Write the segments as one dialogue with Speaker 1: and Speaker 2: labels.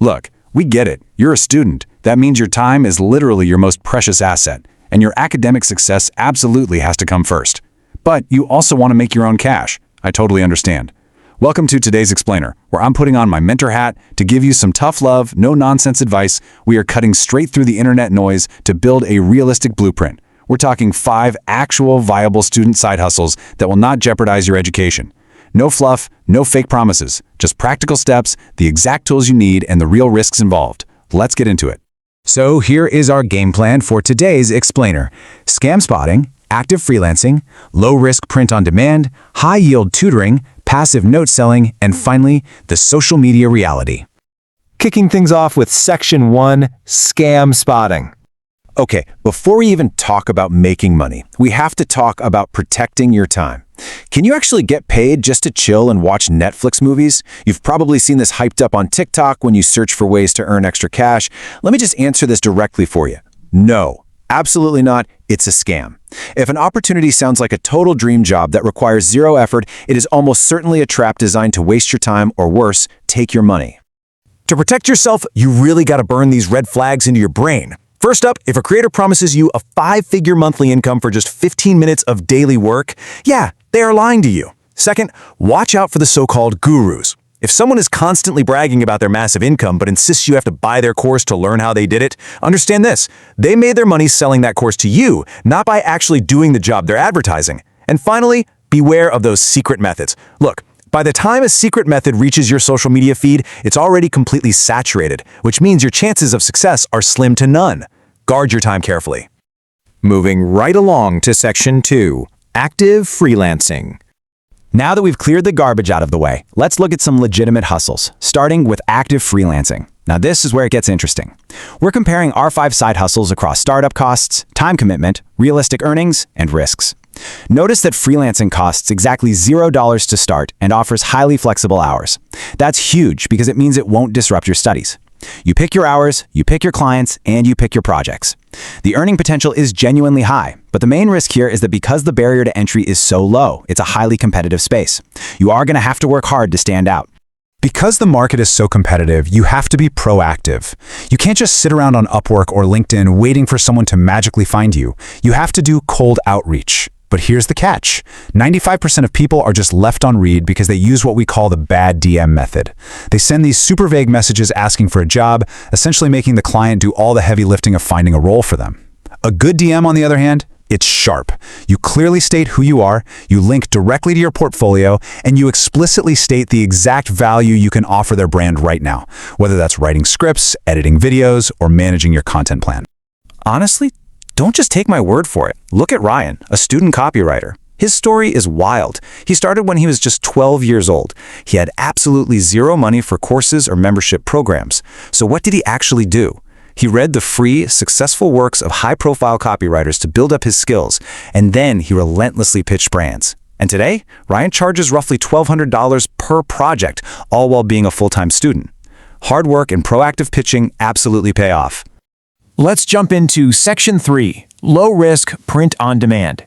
Speaker 1: Look, we get it. You're a student. That means your time is literally your most precious asset, and your academic success absolutely has to come first. But you also want to make your own cash. I totally understand. Welcome to today's Explainer, where I'm putting on my mentor hat to give you some tough love, no-nonsense advice. We are cutting straight through the internet noise to build a realistic blueprint. We're talking 5 actual viable student side hustles that will not jeopardize your education. No fluff, no fake promises, just practical steps, the exact tools you need, and the real risks involved. Let's get into it.
Speaker 2: So here is our game plan for today's Explainer. Scam spotting, active freelancing, low-risk print-on-demand, high-yield tutoring, passive note selling, and finally, the social media reality.
Speaker 3: Kicking things off with Section 1, Scam Spotting.
Speaker 2: Okay, before we even talk about making money, we have to talk about protecting your time. Can you actually get paid just to chill and watch Netflix movies? You've probably seen this hyped up on TikTok when you search for ways to earn extra cash. Let me just answer this directly for you. No, absolutely not. It's a scam. If an opportunity sounds like a total dream job that requires zero effort, it is almost certainly a trap designed to waste your time or worse, take your money. To protect yourself, you really got to burn these red flags into your brain. First up, if a creator promises you a 5-figure monthly income for just 15 minutes of daily work, yeah, they are lying to you. Second, watch out for the so-called gurus. If someone is constantly bragging about their massive income but insists you have to buy their course to learn how they did it, understand this: they made their money selling that course to you, not by actually doing the job they're advertising. And finally, beware of those secret methods. Look, by the time a secret method reaches your social media feed, it's already completely saturated, which means your chances of success are slim to none. Guard your time carefully. Moving right along to Section 2, Active Freelancing. Now that we've cleared the garbage out of the way, let's look at some legitimate hustles, starting with active freelancing. Now this is where it gets interesting. We're comparing our 5 side hustles across startup costs, time commitment, realistic earnings, and risks. Notice that freelancing costs exactly $0 to start and offers highly flexible hours. That's huge because it means it won't disrupt your studies. You pick your hours, you pick your clients, and you pick your projects. The earning potential is genuinely high, but the main risk here is that because the barrier to entry is so low, it's a highly competitive space. You are going to have to work hard to stand out. Because the market is so competitive, you have to be proactive. You can't just sit around on Upwork or LinkedIn waiting for someone to magically find you. You have to do cold outreach. But here's the catch. 95% of people are just left on read because they use what we call the bad DM method. They send these super vague messages asking for a job, essentially making the client do all the heavy lifting of finding a role for them. A good DM, on the other hand, it's sharp. You clearly state who you are, you link directly to your portfolio, and you explicitly state the exact value you can offer their brand right now, whether that's writing scripts, editing videos, or managing your content plan. Honestly, don't just take my word for it. Look at Ryan, a student copywriter. His story is wild. He started when he was just 12 years old. He had absolutely zero money for courses or membership programs. So what did he actually do? He read the free, successful works of high-profile copywriters to build up his skills, and then he relentlessly pitched brands. And today, Ryan charges roughly $1,200 per project, all while being a full-time student. Hard work and proactive pitching absolutely pay off.
Speaker 3: Let's jump into Section 3, Low-Risk Print-on-Demand.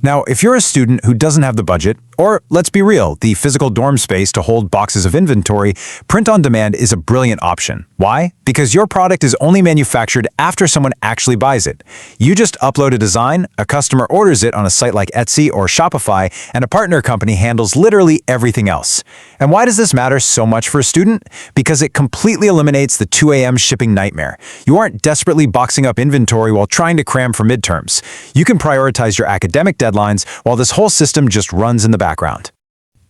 Speaker 2: Now, if you're a student who doesn't have the budget, or let's be real, the physical dorm space to hold boxes of inventory, print-on-demand is a brilliant option. Why? Because your product is only manufactured after someone actually buys it. You just upload a design, a customer orders it on a site like Etsy or Shopify, and a partner company handles literally everything else. And why does this matter so much for a student? Because it completely eliminates the 2 a.m. shipping nightmare. You aren't desperately boxing up inventory while trying to cram for midterms. You can prioritize your academic deadlines while this whole system just runs in the background.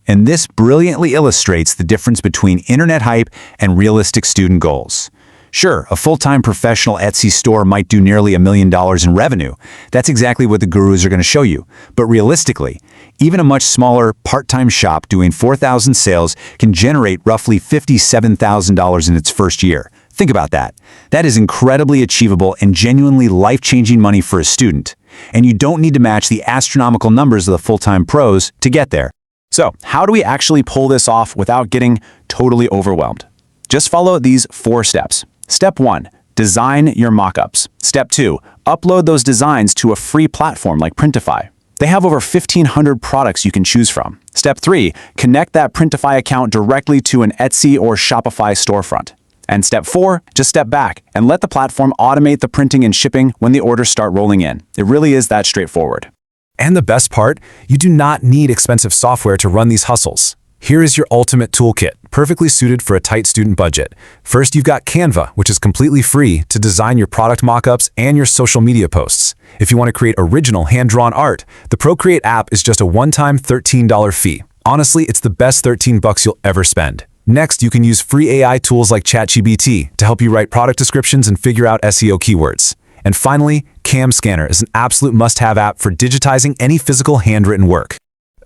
Speaker 2: And this brilliantly illustrates the difference between internet hype and realistic student goals. Sure, a full-time professional Etsy store might do nearly $1 million in revenue. That's exactly what the gurus are going to show you. But realistically, even a much smaller part-time shop doing 4,000 sales can generate roughly $57,000 in its first year. Think about that. That is incredibly achievable and genuinely life-changing money for a student. And you don't need to match the astronomical numbers of the full-time pros to get there. So, how do we actually pull this off without getting totally overwhelmed? Just follow these 4 steps. Step 1, design your mockups. Step 2, upload those designs to a free platform like Printify. They have over 1,500 products you can choose from. Step 3, connect that Printify account directly to an Etsy or Shopify storefront.
Speaker 1: And step 4, just step back and let the platform automate the printing and shipping when the orders start rolling in. It really is that straightforward.
Speaker 3: And the best part, you do not need expensive software to run these hustles. Here is your ultimate toolkit, perfectly suited for a tight student budget. First, you've got Canva, which is completely free to design your product mockups and your social media posts. If you want to create original hand-drawn art, the Procreate app is just a one-time $13 fee. Honestly, it's the best $13 you'll ever spend. Next, you can use free AI tools like ChatGPT to help you write product descriptions and figure out SEO keywords. And finally, Cam Scanner is an absolute must-have app for digitizing any physical handwritten work.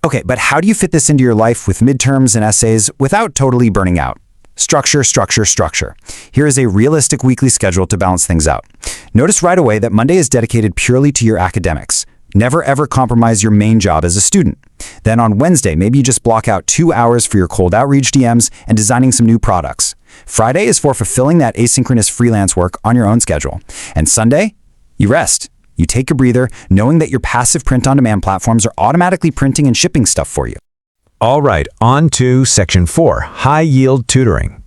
Speaker 4: Okay, but how do you fit this into your life with midterms and essays without totally burning out? Structure, structure, structure. Here is a realistic weekly schedule to balance things out. Notice right away that Monday is dedicated purely to your academics. Never ever compromise your main job as a student. Then on Wednesday, maybe you just block out 2 hours for your cold outreach DMs and designing some new products. Friday is for fulfilling that asynchronous freelance work on your own schedule. And Sunday, you rest. You take a breather, knowing that your passive print-on-demand platforms are automatically printing and shipping stuff for you.
Speaker 2: All right, on to Section 4, high-yield tutoring.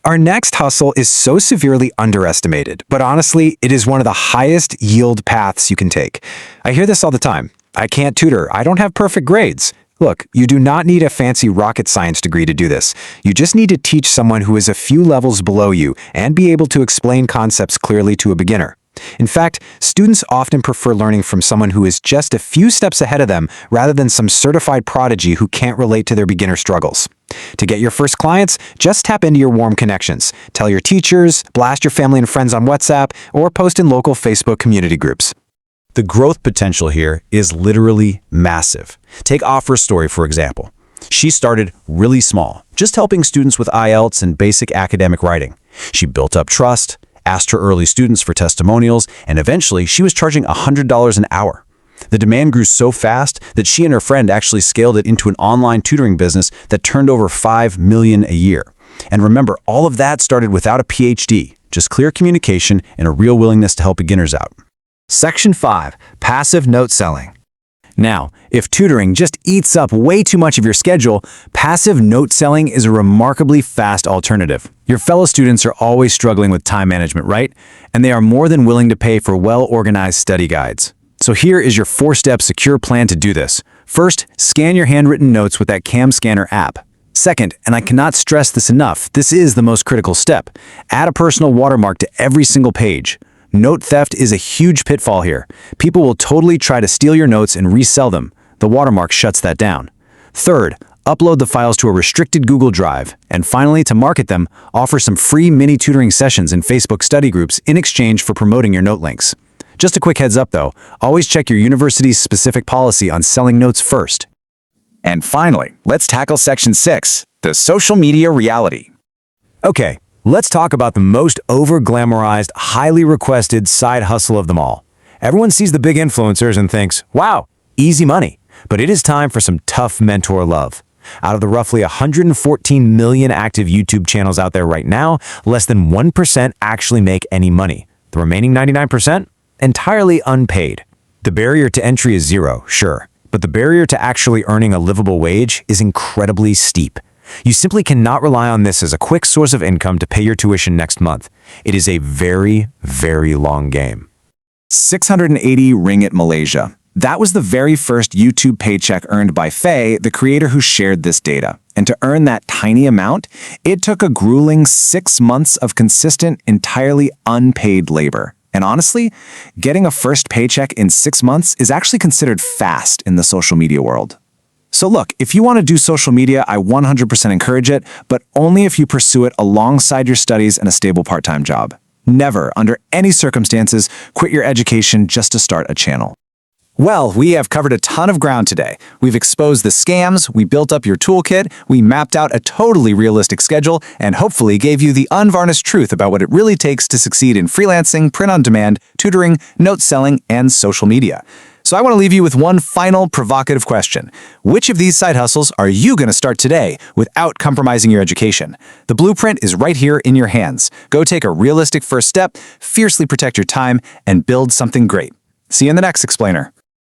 Speaker 4: Our next hustle is so severely underestimated, but honestly, it is one of the highest yield paths you can take. I hear this all the time. I can't tutor. I don't have perfect grades. Look, you do not need a fancy rocket science degree to do this. You just need to teach someone who is a few levels below you and be able to explain concepts clearly to a beginner. In fact, students often prefer learning from someone who is just a few steps ahead of them rather than some certified prodigy who can't relate to their beginner struggles. To get your first clients, just tap into your warm connections. Tell your teachers, blast your family and friends on WhatsApp, or post in local Facebook community groups.
Speaker 1: The growth potential here is literally massive. Take Offer's story, for example. She started really small, just helping students with IELTS and basic academic writing. She built up trust, asked her early students for testimonials, and eventually she was charging $100 an hour. The demand grew so fast that she and her friend actually scaled it into an online tutoring business that turned over $5 million a year. And remember, all of that started without a PhD, just clear communication and a real willingness to help beginners out.
Speaker 4: Section 5, passive note selling. Now, if tutoring just eats up way too much of your schedule, passive note selling is a remarkably fast alternative. Your fellow students are always struggling with time management, right? And they are more than willing to pay for well-organized study guides. So here is your 4-step secure plan to do this. First, scan your handwritten notes with that Cam Scanner app. Second, and I cannot stress this enough, this is the most critical step. Add a personal watermark to every single page. Note theft is a huge pitfall here. People will totally try to steal your notes and resell them. The watermark shuts that down. Third, upload the files to a restricted Google Drive. And finally, to market them, offer some free mini tutoring sessions in Facebook study groups in exchange for promoting your note links. Just a quick heads up though, always check your university's specific policy on selling notes first. And finally, let's tackle Section 6, the social media reality.
Speaker 3: Okay, let's talk about the most over-glamorized, highly requested side hustle of them all. Everyone sees the big influencers and thinks, wow, easy money. But it is time for some tough mentor love. Out of the roughly 114 million active YouTube channels out there right now, less than 1% actually make any money. The remaining 99%? Entirely unpaid. The barrier to entry is zero, sure, but the barrier to actually earning a livable wage is incredibly steep. You simply cannot rely on this as a quick source of income to pay your tuition next month. It is a very, very long game.
Speaker 1: 680 ringgit Malaysia. That was the very first YouTube paycheck earned by Faye, the creator who shared this data. And to earn that tiny amount, it took a grueling 6 months of consistent, entirely unpaid labor. And honestly, getting a first paycheck in 6 months is actually considered fast in the social media world. So look, if you want to do social media, I 100% encourage it, but only if you pursue it alongside your studies and a stable part-time job. Never, under any circumstances, quit your education just to start a channel. Well, we have covered a ton of ground today. We've exposed the scams, we built up your toolkit, we mapped out a totally realistic schedule, and hopefully gave you the unvarnished truth about what it really takes to succeed in freelancing, print-on-demand, tutoring, note selling, and social media. So I want to leave you with one final provocative question. Which of these side hustles are you going to start today without compromising your education? The blueprint is right here in your hands. Go take a realistic first step, fiercely protect your time, and build something great. See you in the next explainer.